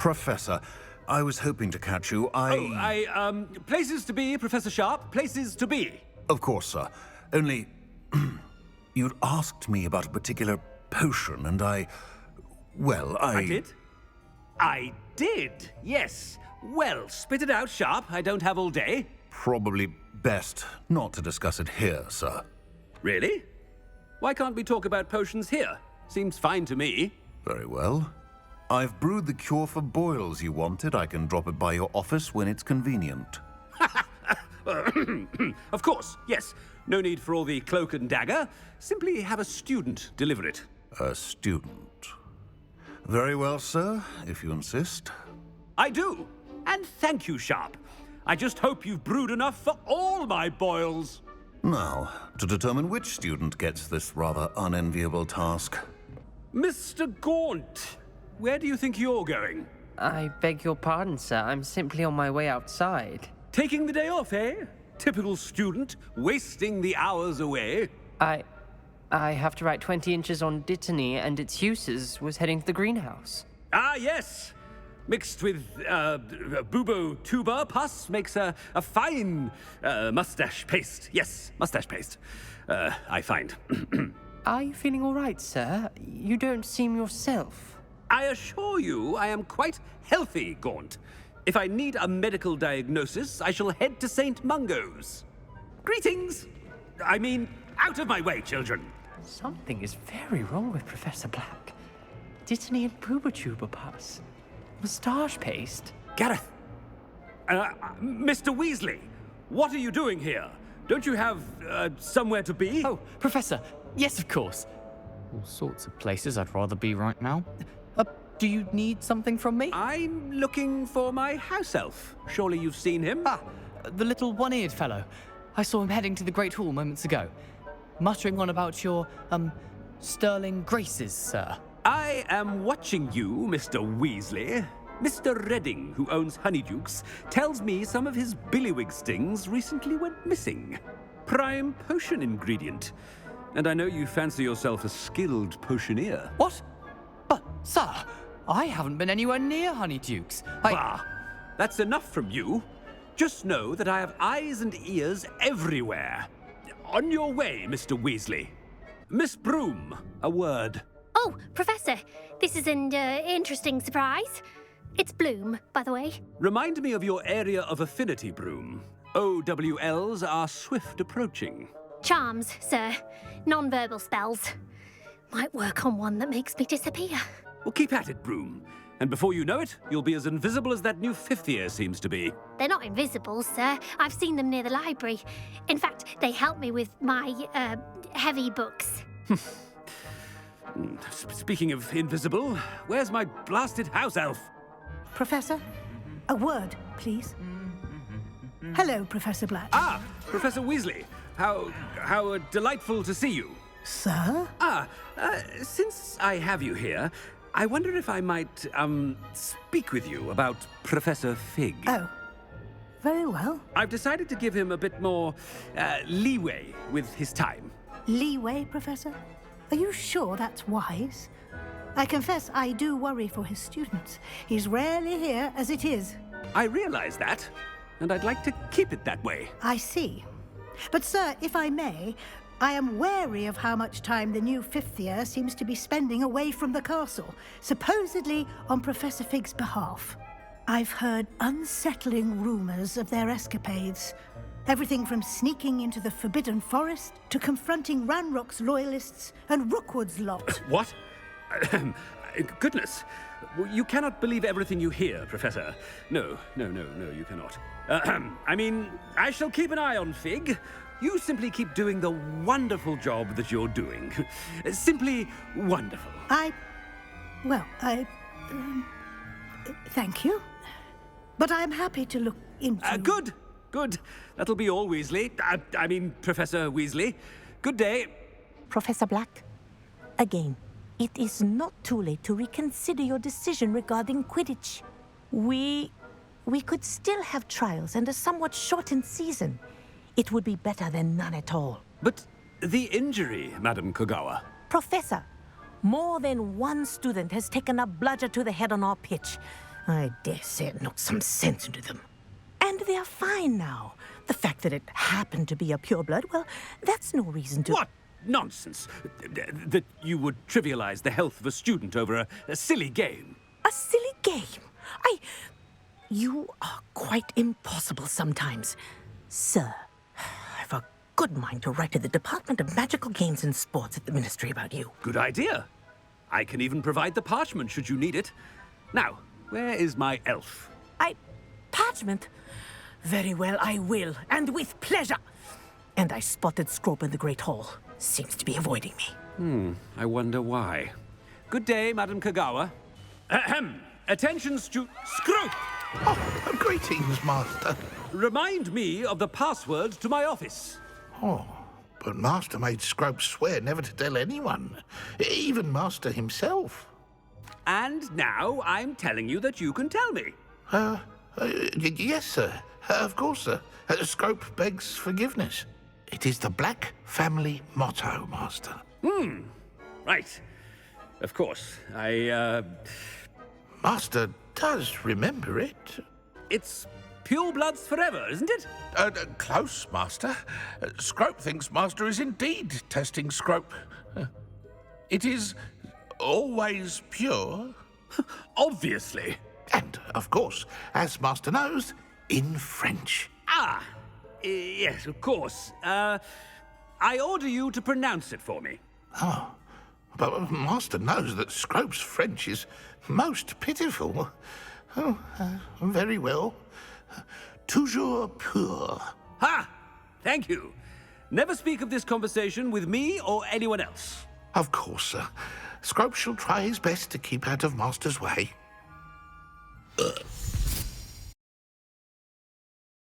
Professor, I was hoping to catch you. Places to be, Professor Sharp. Places to be. Of course, sir. Only... you'd asked me about a particular potion, and I did? I did, yes. Well, spit it out, Sharp. I don't have all day. Probably best not to discuss it here, sir. Really? Why can't we talk about potions here? Seems fine to me. Very well. I've brewed the cure for boils you wanted. I can drop it by your office when it's convenient. Of course, yes. No need for all the cloak and dagger. Simply have a student deliver it. A student. Very well, sir, if you insist. I do. And thank you, Sharp. I just hope you've brewed enough for all my boils. Now, to determine which student gets this rather unenviable task. Mr. Gaunt, where do you think you're going? I beg your pardon, sir. I'm simply on my way outside. Taking the day off, eh? Typical student, wasting the hours away. I have to write 20 inches on Dittany and its uses. Was heading to the greenhouse. Ah, yes. Mixed with bubo tuber pus makes a fine mustache paste. Yes, mustache paste. I find. Are you feeling all right, sir? You don't seem yourself. I assure you I am quite healthy, Gaunt. If I need a medical diagnosis, I shall head to St. Mungo's. Greetings! I mean, out of my way, children. Something is very wrong with Professor Black. Dittany and Boobertuber pus. Moustache paste. Gareth! Mr. Weasley, what are you doing here? Don't you have somewhere to be? Oh, Professor, yes, of course. All sorts of places I'd rather be right now. Do you need something from me? I'm looking for my house elf. Surely you've seen him? Ah, the little one-eared fellow. I saw him heading to the Great Hall moments ago, muttering on about your, sterling graces, sir. I am watching you, Mr. Weasley. Mr. Redding, who owns Honeydukes, tells me some of his billywig stings recently went missing. Prime potion ingredient. And I know you fancy yourself a skilled potioneer. What? But, sir, I haven't been anywhere near Honeydukes. Bah! That's enough from you. Just know that I have eyes and ears everywhere. On your way, Mr. Weasley. Miss Broom, a word. Oh, Professor, this is an interesting surprise. It's Bloom, by the way. Remind me of your area of affinity, Broom. OWLs are swift approaching. Charms, sir. Non-verbal spells. Might work on one that makes me disappear. Well, keep at it, Broom. And before you know it, you'll be as invisible as that new fifth year seems to be. They're not invisible, sir. I've seen them near the library. In fact, they help me with my, heavy books. Speaking of invisible, where's my blasted house elf? Professor, a word, please. Hello, Professor Black. Ah, Professor Weasley. How delightful to see you. Sir? Since I have you here, I wonder if I might, speak with you about Professor Fig. Oh, very well. I've decided to give him a bit more, leeway with his time. Leeway, Professor? Are you sure that's wise? I confess I do worry for his students. He's rarely here as it is. I realize that, and I'd like to keep it that way. I see. But, sir, if I may, I am wary of how much time the new fifth year seems to be spending away from the castle, supposedly on Professor Fig's behalf. I've heard unsettling rumors of their escapades. Everything from sneaking into the Forbidden Forest to confronting Ranrock's loyalists and Rookwood's lot. What? Goodness. You cannot believe everything you hear, Professor. No, you cannot. I mean, I shall keep an eye on Fig. You simply keep doing the wonderful job that you're doing. Simply wonderful. Thank you. But I'm happy to look into... Good. That'll be all, Weasley. I mean, Professor Weasley. Good day. Professor Black, again, it is not too late to reconsider your decision regarding Quidditch. We could still have trials and a somewhat shortened season. It would be better than none at all. But the injury, Madam Kogawa. Professor, more than one student has taken a bludger to the head on our pitch. I dare say it knocked some sense into them. And they're fine now. The fact that it happened to be a pureblood, well, that's no reason to... What nonsense! That you would trivialize the health of a student over a silly game. A silly game? You are quite impossible sometimes. Sir, I've a good mind to write to the Department of Magical Games and Sports at the Ministry about you. Good idea. I can even provide the parchment should you need it. Now, where is my elf? Parchment? Very well, I will, and with pleasure. And I spotted Scrope in the Great Hall. Seems to be avoiding me. I wonder why. Good day, Madam Kagawa. Ahem. Attention, Scrope! Oh, greetings, Master. Remind me of the password to my office. Oh, but Master made Scrope swear never to tell anyone, even Master himself. And now I'm telling you that you can tell me. Yes, sir. Of course, sir. Scrope begs forgiveness. It is the Black family motto, Master. Right. Of course. Master does remember it. It's purebloods forever, isn't it? Close, Master. Scrope thinks Master is indeed testing Scrope. It is always pure. Obviously. And, of course, as Master knows, in French. Yes, of course. I order you to pronounce it for me. Oh, but Master knows that Scrope's French is most pitiful. Oh, very well. Toujours pur. Ha! Thank you. Never speak of this conversation with me or anyone else. Of course, sir. Scrope shall try his best to keep out of Master's way.